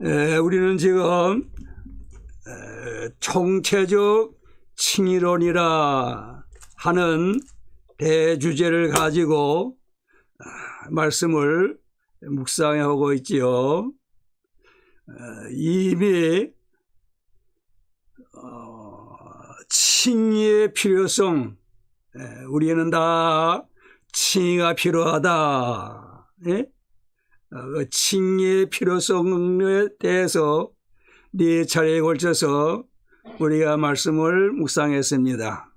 우리는 지금 총체적 칭의론이라 하는 대주제를 가지고 말씀을 묵상하고 있지요. 이미 칭의의 필요성, 우리는 다 칭의가 필요하다. 칭의의 필요성에 대해서 네 차례에 걸쳐서 우리가 말씀을 묵상했습니다.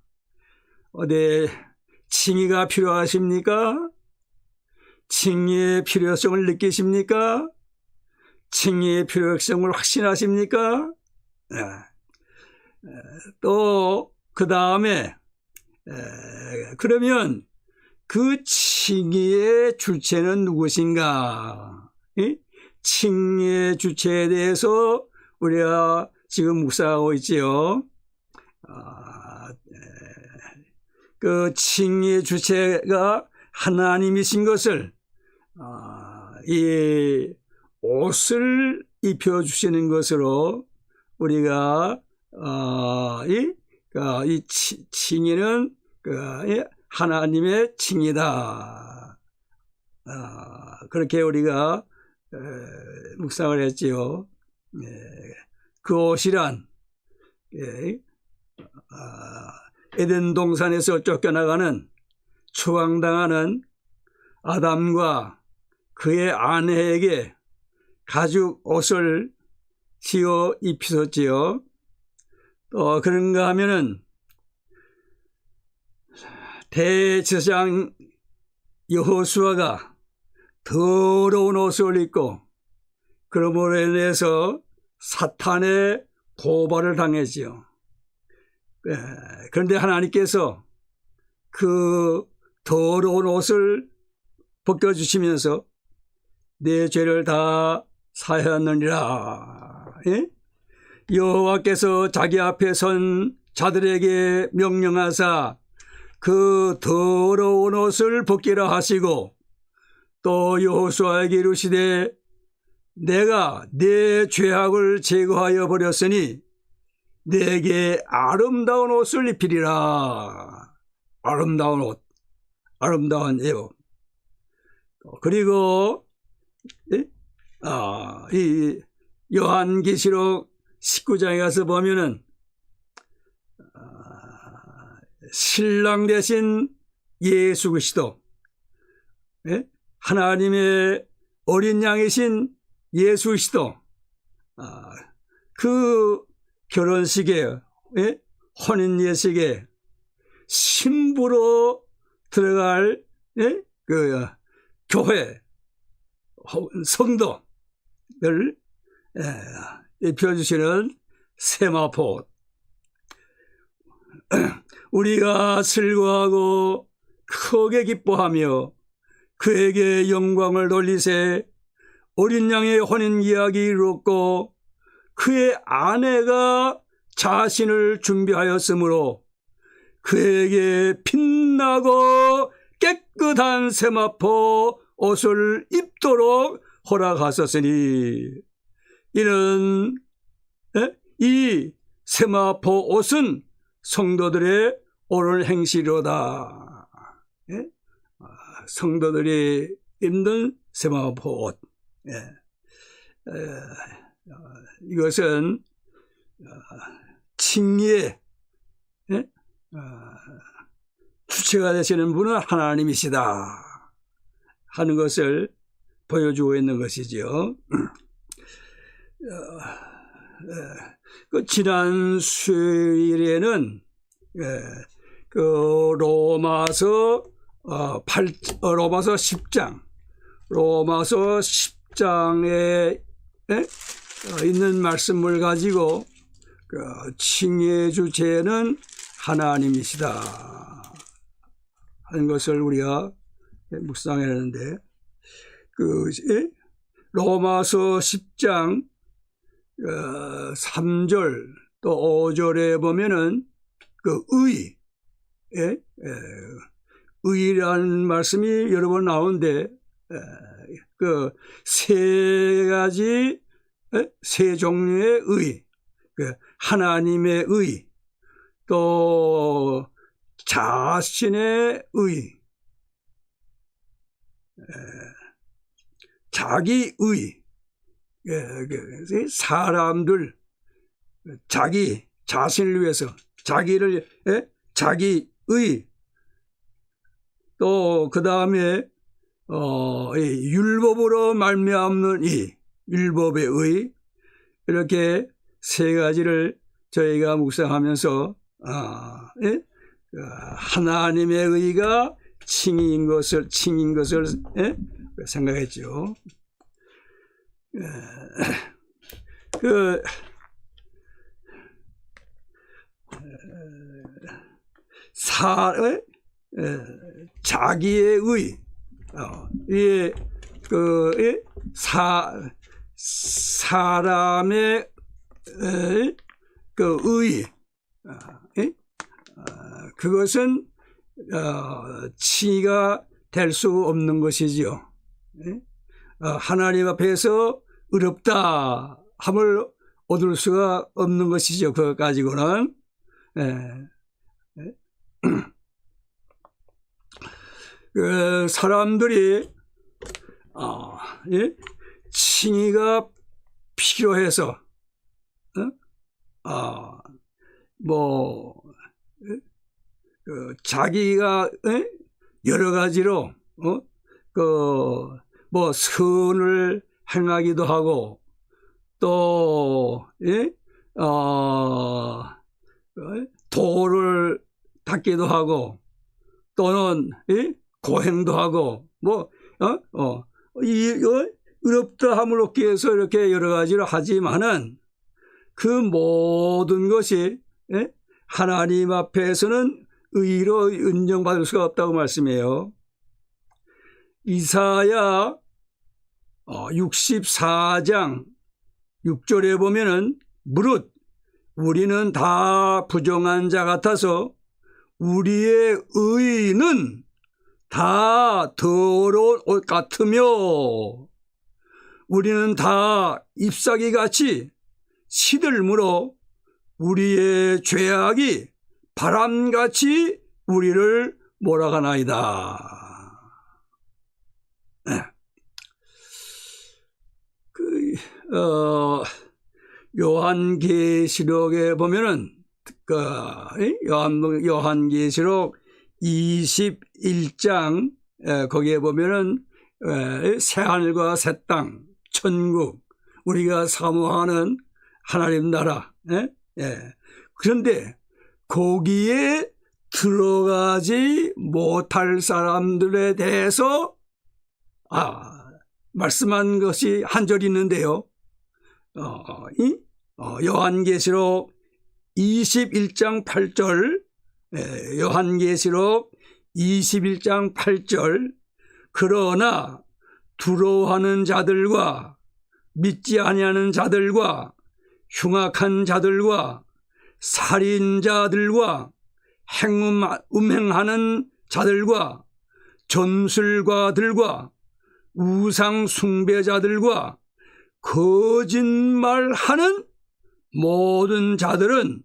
어디 칭의가 필요하십니까? 칭의의 필요성을 느끼십니까? 칭의의 필요성을 확신하십니까? 또 그 다음에 그러면 그 칭의의 주체는 누구신가? 칭의의 주체에 대해서 우리가 지금 묵상하고 있지요. 그 칭의의 주체가 하나님이신 것을 이 옷을 입혀주시는 것으로 우리가 이 칭의는 하나님의 칭의다. 그렇게 우리가 묵상을 했지요. 그 옷이란 에덴 동산에서 쫓겨나가는 추방당하는 아담과 그의 아내에게 가죽 옷을 지어 입히셨지요. 또 그런가 하면은 대제사장 여호수아가 더러운 옷을 입고 그러므로 인해서 사탄의 고발을 당했지요. 그런데 하나님께서 그 더러운 옷을 벗겨주시면서 내 죄를 다 사하였느니라. 여호와께서 자기 앞에 선 자들에게 명령하사 그 더러운 옷을 벗기라 하시고 또 여호수아에게 이르시되 내가 내 죄악을 제거하여 버렸으니 내게 아름다운 옷을 입히리라. 아름다운 옷, 아름다운 예복. 그리고 이 요한계시록 19장에 가서 보면은 신랑 되신 예수 그리스도, 하나님의 어린 양이신 예수 그리스도, 그 결혼식에, 혼인 예식에 신부로 들어갈 그 교회 성도를 입혀주시는 세마포 옷. 우리가 슬거하고 크게 기뻐하며 그에게 영광을 돌리세 어린 양의 혼인 이야기 이루었고 그의 아내가 자신을 준비하였으므로 그에게 빛나고 깨끗한 세마포 옷을 입도록 허락하셨으니 이는 이 세마포 옷은 성도들의 옳은 행실이로다. 성도들이 입는 세마포 옷. 이것은 칭의의 주체가 되시는 분은 하나님이시다 하는 것을 보여주고 있는 것이죠. 그 지난 수요일에는 그 로마서 10장 로마서 10장에 있는 말씀을 가지고 그 칭의의 주체는 하나님이시다 하는 것을 우리가 묵상했는데 그 로마서 10장 3절 또 5절에 보면은 그 의라는 말씀이 여러 번 나오는데 그 세 가지 세 종류의 의, 하나님의 의, 또 자신의 의, 자기 의, 사람들 자기 자신을 위해서 자기를 자기 의, 또 그 다음에 율법으로 말미암는 이 율법의 의, 이렇게 세 가지를 저희가 묵상하면서 하나님의 의가 칭인 것을 생각했죠. 자기의 의, 사람의 의, 그것은 칭의가 될 수 없는 것이지요. 하나님 앞에서 의롭다 함을 얻을 수가 없는 것이죠. 그것 가지고는. 사람들이 칭의가 필요해서 자기가 여러 가지로 선을 행하기도 하고, 또 도를 닦기도 하고, 또는 고행도 하고, 의롭다 함을 얻기 위해서 이렇게 여러 가지를 하지만은 그 모든 것이 하나님 앞에서는 의로 인정받을 수가 없다고 말씀해요. 이사야 64장 6절에 보면은 무릇 우리는 다 부정한 자 같아서 우리의 의는 다 더러운 옷 같으며 우리는 다 잎사귀 같이 시들므로 우리의 죄악이 바람같이 우리를 몰아가나이다. 요한계시록에 보면은 요한계시록 21장 거기에 보면은 새하늘과 새 땅, 천국, 우리가 사모하는 하나님 나라. 그런데 거기에 들어가지 못할 사람들에 대해서 말씀한 것이 한 절 있는데요. 요한계시록 21장 8절, 요한계시록 21장 8절, 그러나 두려워하는 자들과 믿지 아니하는 자들과 흉악한 자들과 살인자들과 음행하는 자들과 점술가들과 우상 숭배자들과 거짓말하는 모든 자들은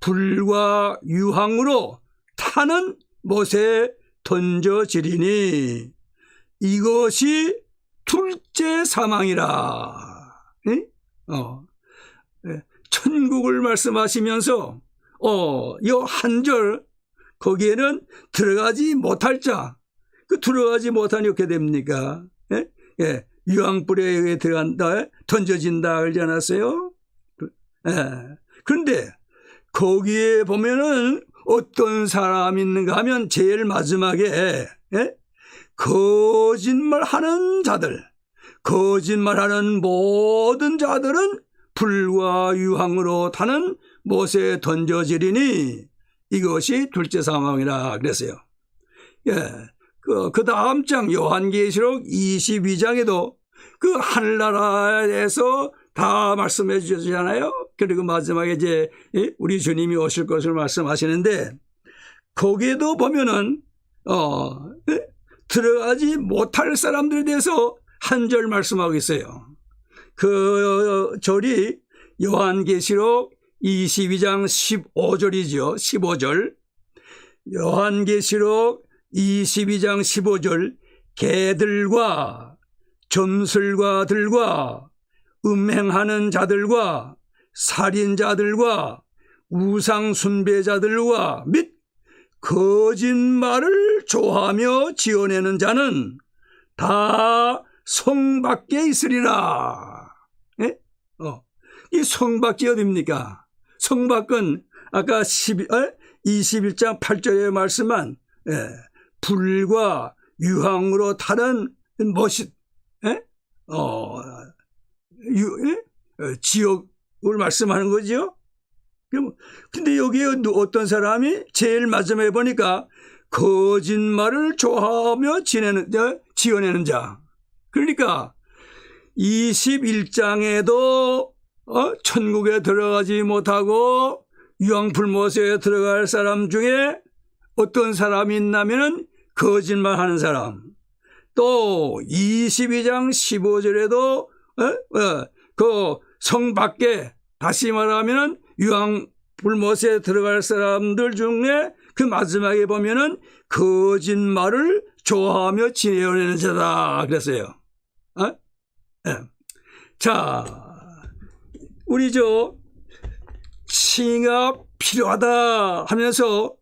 불과 유황으로 타는 못에 던져지리니 이것이 둘째 사망이라. 천국을 말씀하시면서 이 한 절 거기에는 들어가지 못할 자, 그 들어가지 못하니 어떻게 됩니까? 유황불에 의해 들어간다, 던져진다 그러지 않았어요? 그런데 거기에 보면은 어떤 사람이 있는가 하면 제일 마지막에 거짓말하는 자들, 거짓말하는 모든 자들은 불과 유황으로 타는 못에 던져지리니 이것이 둘째 사망이라 그랬어요. 그 다음 장 요한계시록 22장에도 그 하늘나라에 대해서 다 말씀해 주셨잖아요. 그리고 마지막에 이제 우리 주님이 오실 것을 말씀하시는데 거기에도 보면은 들어가지 못할 사람들에 대해서 한 절 말씀하고 있어요. 그 절이 요한계시록 22장 15절이죠. 15절. 요한계시록 22장 15절. 개들과 점술가들과 음행하는 자들과 살인자들과 우상 숭배자들과 및 거짓말을 좋아하며 지어내는 자는 다 성 밖에 있으리라. 예? 이 성 밖이 어디입니까? 성 밖은 아까 21장 8절에 말씀한 불과 유황으로 타는 멋있 지옥을 말씀하는 거죠. 근데 여기에 어떤 사람이 제일 마지막에 보니까 거짓말을 좋아하며 지어내는 자. 그러니까 21장에도 천국에 들어가지 못하고 유황불못에 들어갈 사람 중에 어떤 사람이 있냐면은 거짓말하는 사람. 또 22장 15절에도 그 성 밖에 다시 말하면은 유황불못에 들어갈 사람들 중에 그 마지막에 보면은 거짓말을 좋아하며 지내어내는 자다 그랬어요. 자, 우리 칭의가 필요하다 하면서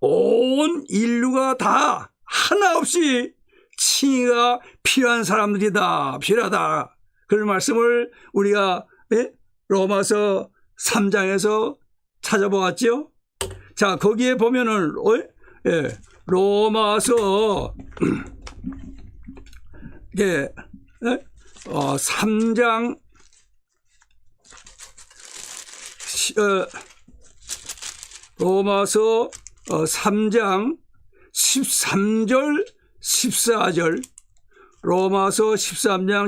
온 인류가 다 하나 없이 칭의가 필요한 사람들이다, 필요하다. 그런 말씀을 우리가 로마서 3장에서 찾아보았죠. 자, 거기에 보면은 로마서 3장 로마서 3장 13절 14절 로마서 3장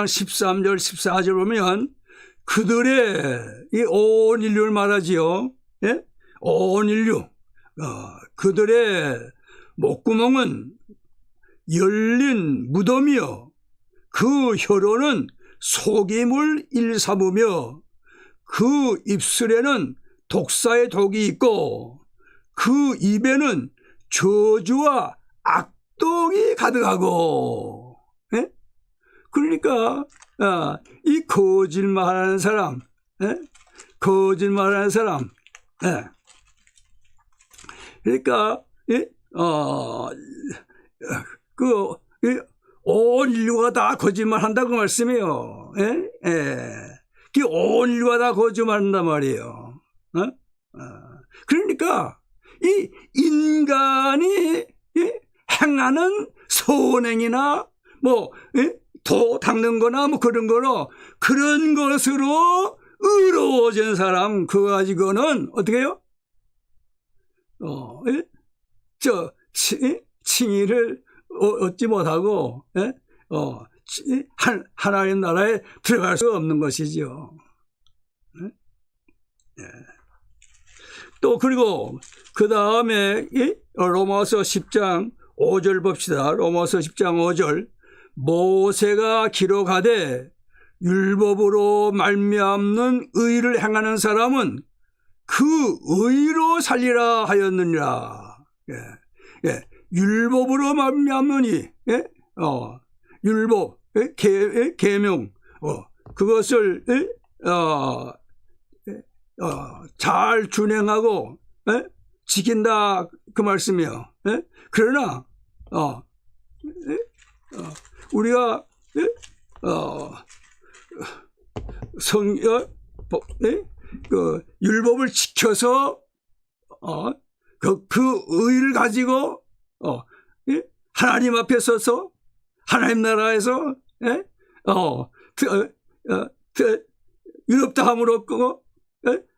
13절 14절 보면 그들의 이 온 인류를 말하지요. 예? 온 인류 그들의 목구멍은 열린 무덤이요 그 혀로는 속임을 일삼으며 그 입술에는 독사의 독이 있고 그 입에는 저주와 악독이 가득하고. 예? 그러니까 이 거짓말하는 사람, 거짓말하는 사람, 그러니까 온 인류가 다 거짓말한다고 말씀이에요. 온 인류가 다 거짓말한단 말이에요. 그러니까 이 인간이 행하는 선행이나 도 닦는 거나 그런 거로 그런 것으로 의로워진 사람 그거 가지고는 어떻게 해요? 칭의를 얻지 못하고 하나님 나라에 들어갈 수 없는 것이죠. 또 그리고 그 다음에 로마서 10장 5절 봅시다. 로마서 10장 5절 모세가 기록하되 율법으로 말미암는 의를 행하는 사람은 그 의로 살리라 하였느니라. 율법으로 말미암느니 율법 계명 그것을 잘 준행하고 지킨다 그 말씀이에요. 그러나 우리가 그 율법을 지켜서 그 의를 가지고 하나님 앞에 서서 하나님 나라에서 의롭다 함을 얻고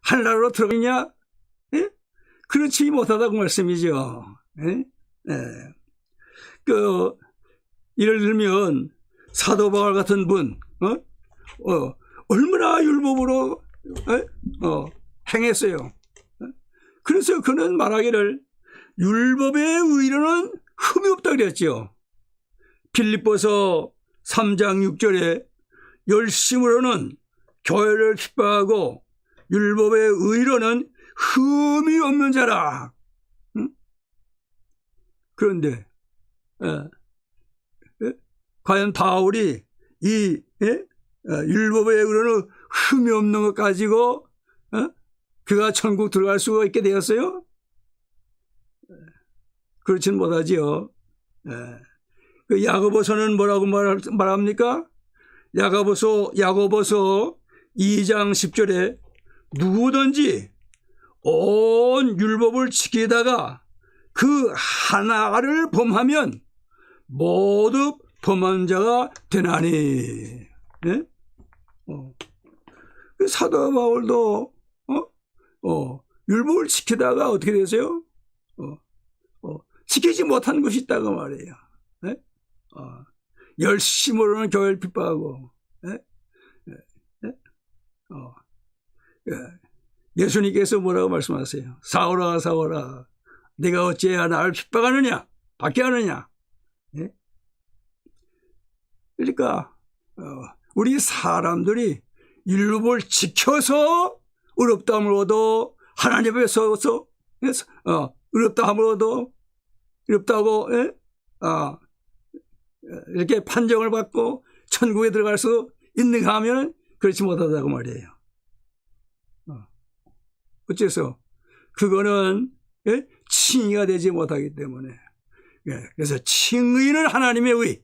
하늘나라로 들어가냐? 그렇지 못하다고 말씀이죠. 예를 들면 사도 바울 같은 분 얼마나 율법으로 행했어요. 그래서 그는 말하기를 율법의 의로는 흠이 없다 그랬죠. 빌립보서 3장 6절에 열심으로는 교회를 핍박하고 율법의 의로는 흠이 없는 자라. 그런데 과연 바울이 이 율법의 의로는 흠이 없는 것 가지고 그가 천국 들어갈 수가 있게 되었어요? 그렇지는 못하지요. 그 야고보서는 뭐라고 말합니까? 야고보서 2장 10절에 누구든지 온 율법을 지키다가 그 하나를 범하면 모두 범한 자가 되나니. 예? 사도 바울도 율법을 지키다가 어떻게 되세요? 지키지 못한 것이 있다고 말이에요. 예? 열심으로는 교회를 핍박하고. 예수님께서 뭐라고 말씀하세요? 사울아 사울아 네가 어찌해야 나를 핍박하느냐 박해하느냐. 예? 그러니까 우리 사람들이 율법을 지켜서 의롭다함을 얻어 하나님 앞에서 의롭다함을 얻어 의롭다고 이렇게 판정을 받고 천국에 들어갈 수 있는가 하면 그렇지 못하다고 말이에요. 어째서? 그거는 칭의가 되지 못하기 때문에. 그래서 칭의는 하나님의 의,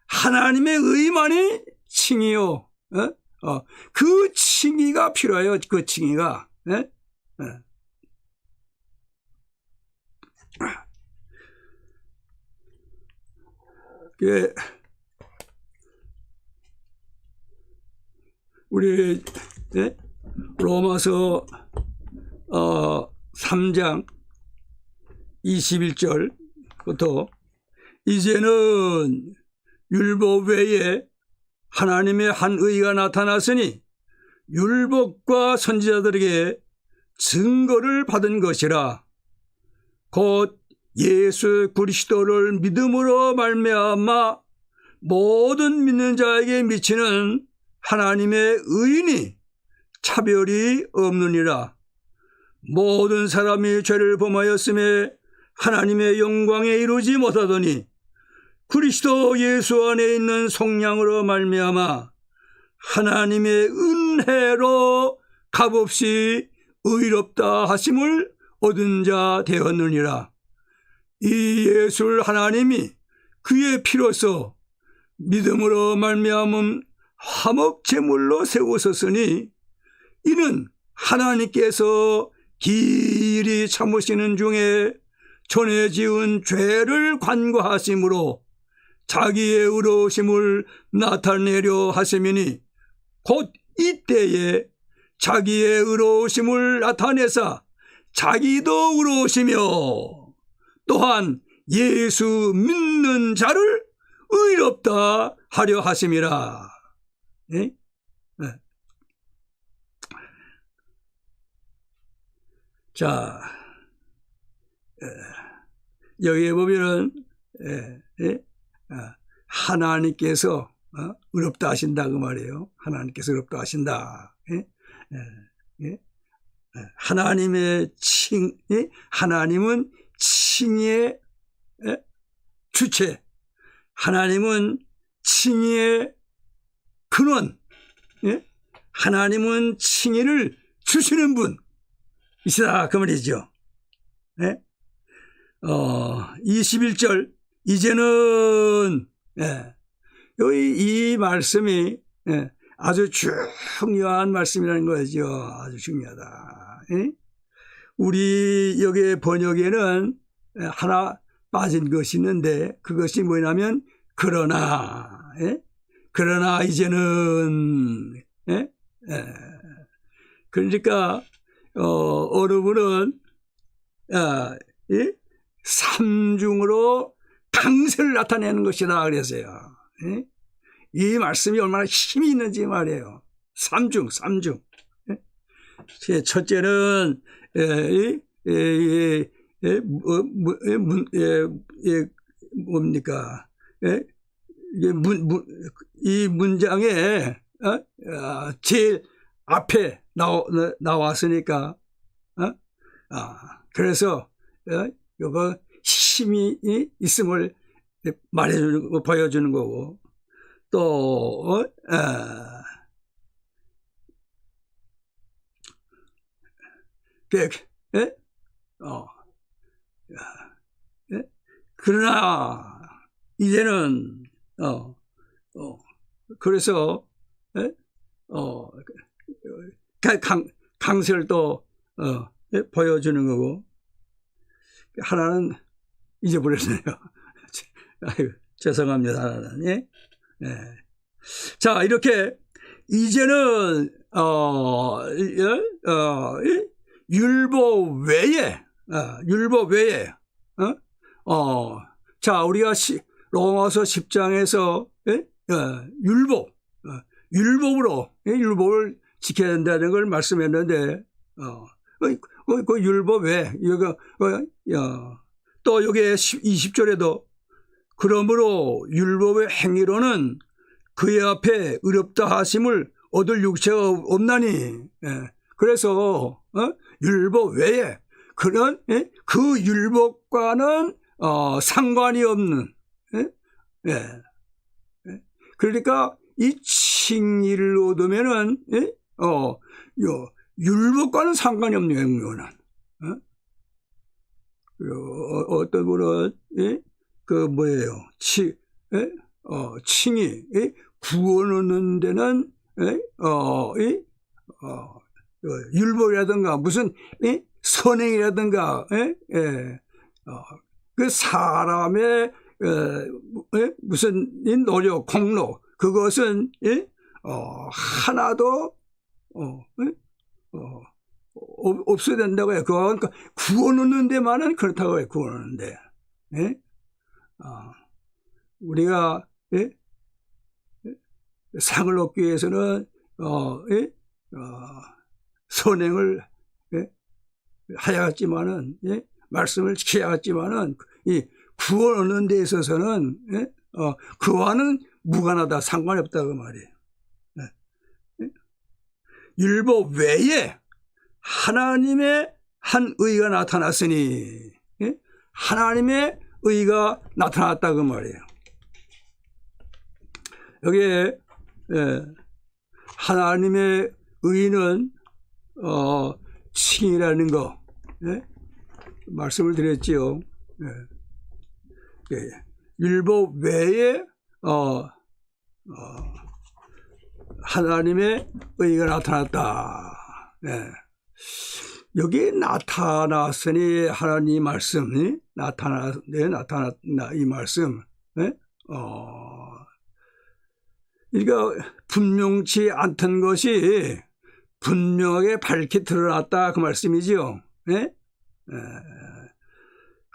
하나님의 의만이 칭의요. 그 칭의가 필요해요. 그 칭의가. 우리 로마서 3장 21절부터 이제는 율법 외에 하나님의 한 의가 나타났으니 율법과 선지자들에게 증거를 받은 것이라. 곧 예수 그리스도를 믿음으로 말미암아 모든 믿는 자에게 미치는 하나님의 의인이 차별이 없느니라. 모든 사람이 죄를 범하였음에 하나님의 영광에 이르지 못하더니 그리스도 예수 안에 있는 속량으로 말미암아 하나님의 은혜로 값없이 의롭다 하심을 얻은 자 되었느니라. 이 예수를 하나님이 그의 피로써 믿음으로 말미암은 화목 제물로 세우셨으니 이는 하나님께서 길이 참으시는 중에 전에 지은 죄를 관과하심으로 자기의 의로우심을 나타내려 하심이니 곧 이때에 자기의 의로우심을 나타내사 자기도 의로우시며 또한 예수 믿는 자를 의롭다 하려 하심이라. 네? 자, 여기에 보면은 하나님께서 의롭다 하신다 그 말이에요. 하나님께서 의롭다 하신다. 하나님의 하나님은 칭의의 주체, 하나님은 칭의의 근원, 하나님은 칭의를 주시는 분이시다 그 말이죠. 21절 이제는 여기 이 말씀이 아주 중요한 말씀이라는 거죠. 아주 중요하다. 우리 여기 번역에는 하나 빠진 것이 있는데 그것이 뭐냐면 그러나 이제는 그러니까 어느 분은 삼중으로 강세를 나타내는 것이다 그랬어요. 이 말씀이 얼마나 힘이 있는지 말이에요. 삼중. 첫째는 뭡니까? 예? 이게 이 문장에 제일 앞에 나왔으니까 그래서 이거 힘이 있음을 말해주는 거, 보여주는 거고 또 예? 그러나 이제는 그래서 강세를 또 보여주는 거고 하나는 잊어버렸네요. 아유, 죄송합니다. 하나는. 예? 예. 자, 이렇게 이제는 율법 외에 자, 우리가 로마서 10장에서 율법을 지켜야 된다는 걸 말씀했는데 그 율법 외에 또 여기에 20절에도 그러므로 율법의 행위로는 그의 앞에 의롭다 하심을 얻을 육체가 없나니 그래서 율법 외에 그런 그 율법과는 상관이 없는 그러니까 이 칭의를 얻으면은 율법과는 상관이 없는 거는 어떤 분은 그 뭐예요 칭의 구원 얻는 데는 율법이라든가 무슨 선행이라든가 그 사람의 무슨 노력 공로 그것은 하나도 없어야 된다고 해요. 그러니까 구원 얻는 데만은 그렇다고 해요. 구원 얻는 데 우리가 상을 얻기 위해서는 선행을 하야겠지만은 말씀을 지켜야겠지만은 이 구원 얻는 데 있어서는 그와는 무관하다 상관이 없다 그 말이에요. 율법 외에 하나님의 한 의가 나타났으니 하나님의 의가 나타났다 그 말이에요. 여기에 하나님의 의는 칭이라는 거 말씀을 드렸지요. 율법 외에 하나님의 의가 나타났다. 여기 나타났으니 하나님 말씀이 나타났 이 말씀. 그러니까 분명치 않던 것이 분명하게 밝히 드러났다 그 말씀이지요.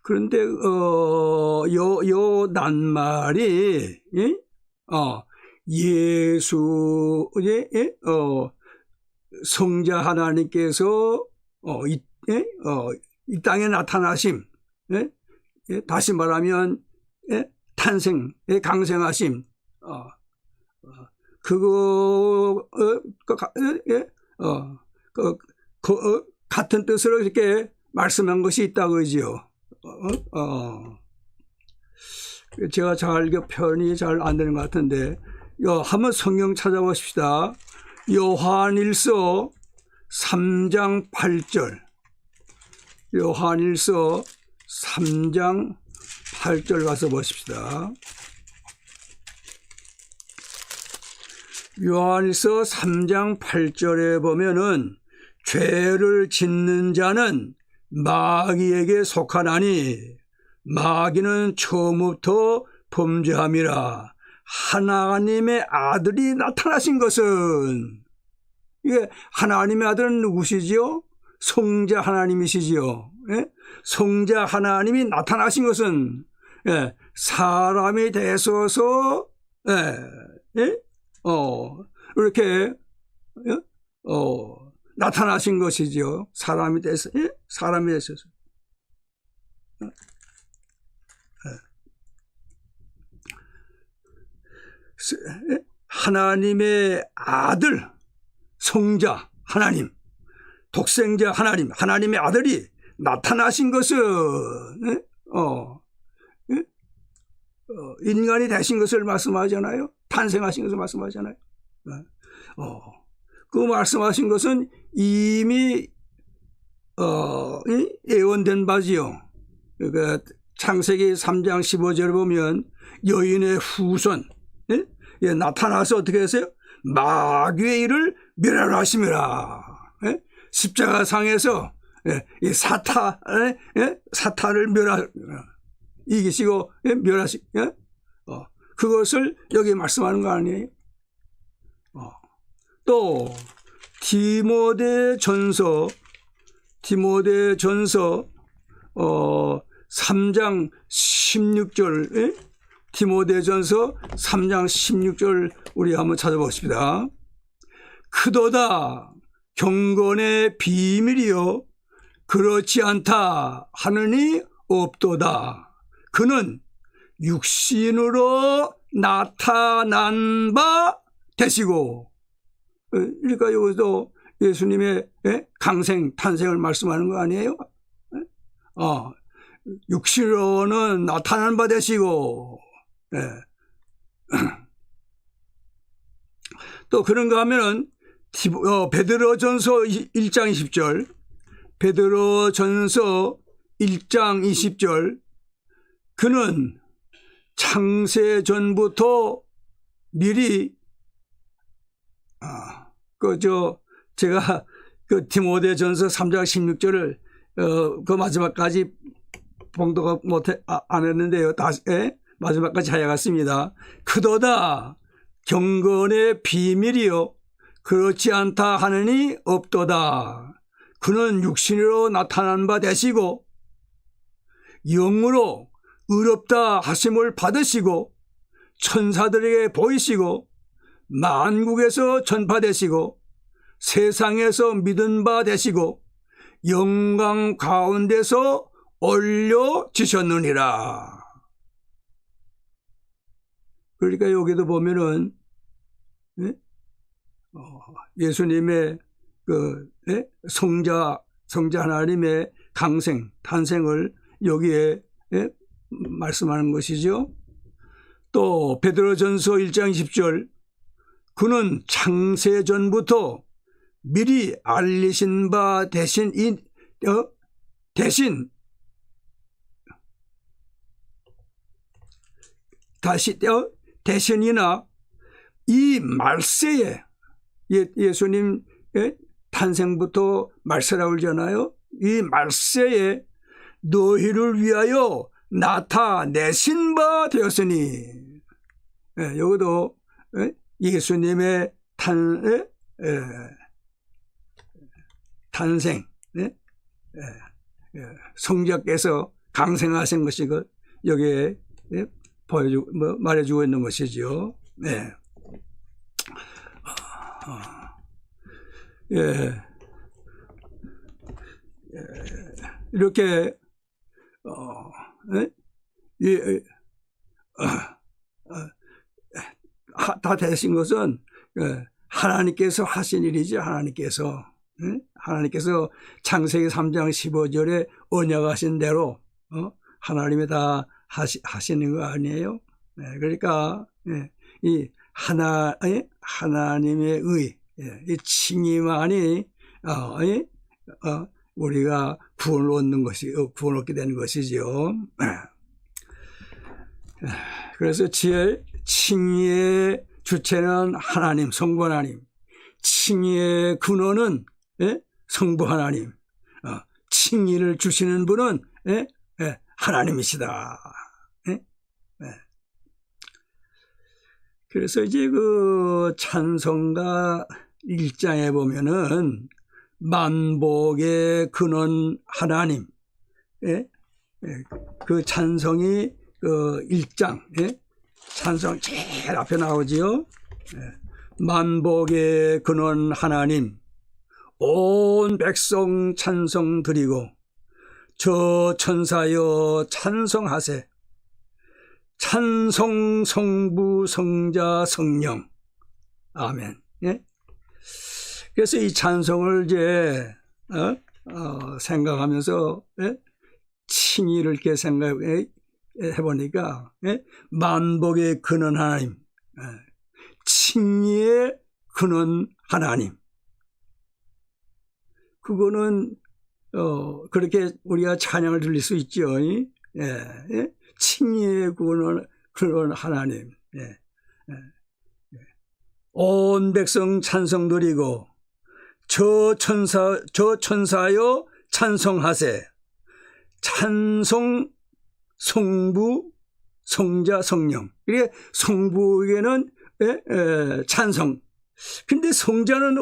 그런데 요 낱말이 예수의 성자 하나님께서 이 땅에 나타나심, 다시 말하면 탄생, 강생하심, 그거 같은 뜻으로 이렇게 말씀한 것이 있다고 그러지요. 제가 잘 표현이 잘 안 되는 것 같은데 한번 성경 찾아보십시다. 요한일서 3장 8절 요한일서 3장 8절 가서 보십시다. 요한일서 3장 8절에 보면은 죄를 짓는 자는 마귀에게 속하나니 마귀는 처음부터 범죄함이라. 하나님의 아들이 나타나신 것은 이게 하나님의 아들은 누구시지요? 성자 하나님이시지요. 성자 하나님이 나타나신 것은 사람이 되셔서 이렇게 나타나신 것이죠. 사람이 돼서 사람이 되셔서. 하나님의 아들, 성자 하나님, 독생자 하나님, 하나님의 아들이 나타나신 것은 인간이 되신 것을 말씀하잖아요. 탄생하신 것을 말씀하잖아요. 그 말씀하신 것은 이미 예언된 바지요. 그러니까 창세기 3장 15절에 보면 여인의 후손 나타나서 어떻게 했어요? 마귀의 일을 멸하심이라. 십자가상에서 사탄을 이기시고 그것을 여기 말씀하는 거 아니에요? 또 디모데전서 3장 16절 디모데전서 3장 16절 우리 한번 찾아봅시다. 크도다 경건의 비밀이요 그렇지 않다 하느니 없도다. 그는 육신으로 나타난 바 되시고. 그러니까 여기서 예수님의 강생 탄생을 말씀하는 거 아니에요? 육신으로는 나타난 바 되시고. 또 그런가 하면은 베드로전서 1장 20절 베드로전서 1장 20절 그는 창세 전부터 미리 제가 그 디모데전서 3장 16절을 그 마지막까지 봉독 안 했는데요. 마지막까지 하여갔습니다. 크도다 경건의 비밀이요 그렇지 않다 하느니 없도다. 그는 육신으로 나타난 바 되시고 영으로 의롭다 하심을 받으시고 천사들에게 보이시고 만국에서 전파되시고 세상에서 믿은 바 되시고 영광 가운데서 올려지셨느니라. 그러니까 여기도 보면은 예수님의 성자 하나님의 강생 탄생을 여기에 말씀하는 것이죠. 또 베드로전서 1장 20절 그는 창세 전부터 미리 알리신 바 대신이나 이 말세에 예수님 탄생부터 말세라고 그러잖아요. 이 말세에 너희를 위하여 나타내신 바 되었으니. 여기도 예수님의 탄생 성자께서 강생하신 것이 여기에 말해주고 있는 것이죠. 이렇게 다 되신 것은 하나님께서 하신 일이죠. 하나님께서 창세기 3장 15절에 언약하신 대로 하나님이 다 하시는 거 아니에요? 그러니까 이 하나님의 이 칭의만이 우리가 구원을 얻게 되는 것이죠. 그래서 칭의의 주체는 하나님, 성부 하나님, 칭의의 근원은 성부 하나님, 칭의를 주시는 분은 하나님이시다. 그래서 이제 그 찬송가 1장에 보면은 만복의 근원 하나님, 그 찬송이 그 1장, 찬송 제일 앞에 나오지요. 만복의 근원 하나님, 온 백성 찬송 드리고 저 천사여 찬송하세. 찬송 성부 성자 성령. 아멘. 예? 그래서 이 찬송을 이제 생각하면서 칭의를 이렇게 생각해 보니까 만복의 근원 하나님, 칭의의 근원 하나님. 그거는 그렇게 우리가 찬양을 드릴 수 있죠. 칭의의 근원 하나님. 온 백성 찬송 드리고 저 천사여 찬송하세. 찬송 성부 성자 성령. 이게 성부에게는 찬송. 근데 성자는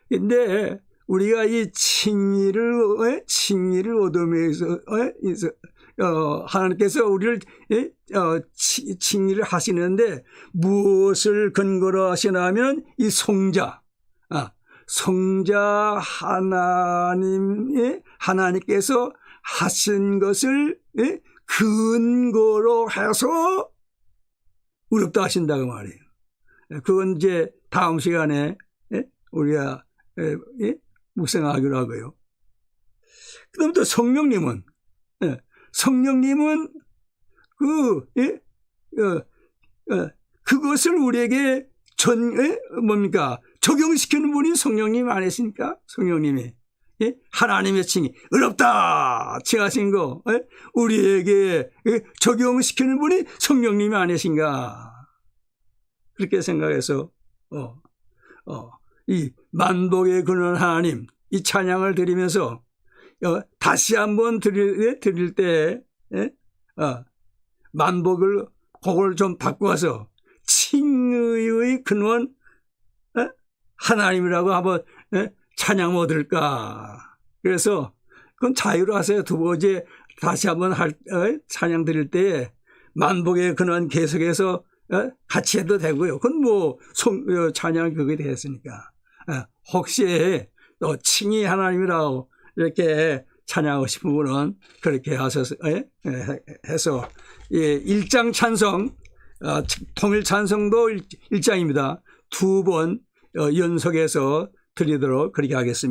근데 우리가 이 칭의를 얻으면서 하나님께서 우리를 칭의를 하시는데 무엇을 근거로 하시냐면 이 성자 하나님께서 하신 것을 근거로 해서 의롭다 하신다고 말이에요. 그건 이제 다음 시간에 우리가 묵상하기로 하고요. 그 다음에 또 성령님은 그것을 우리에게 적용시키는 분이 성령님 아니십니까? 성령님이 하나님의 칭의 의롭다 칭하신 거 우리에게 적용시키는 분이 성령님이 아니신가? 그렇게 생각해서 이 만복의 근원 하나님 이 찬양을 드리면서 다시 한번 드릴 때 만복을 곡을 좀 바꿔서 칭의의 근원 하나님이라고 한번 찬양 뭐 들까? 그래서 그건 자유로 하세요. 두 번째 다시 한번 찬양 드릴 때 만복의 근원 계속해서 같이 해도 되고요. 그건 뭐 찬양 그게 됐으니까. 혹시 또 칭의 하나님이라고 이렇게 찬양하고 싶은 분은 그렇게 하셔서 해서 1장 찬송 통일 찬송도 1장입니다. 2번 연속해서 드리도록 그렇게 하겠습니다.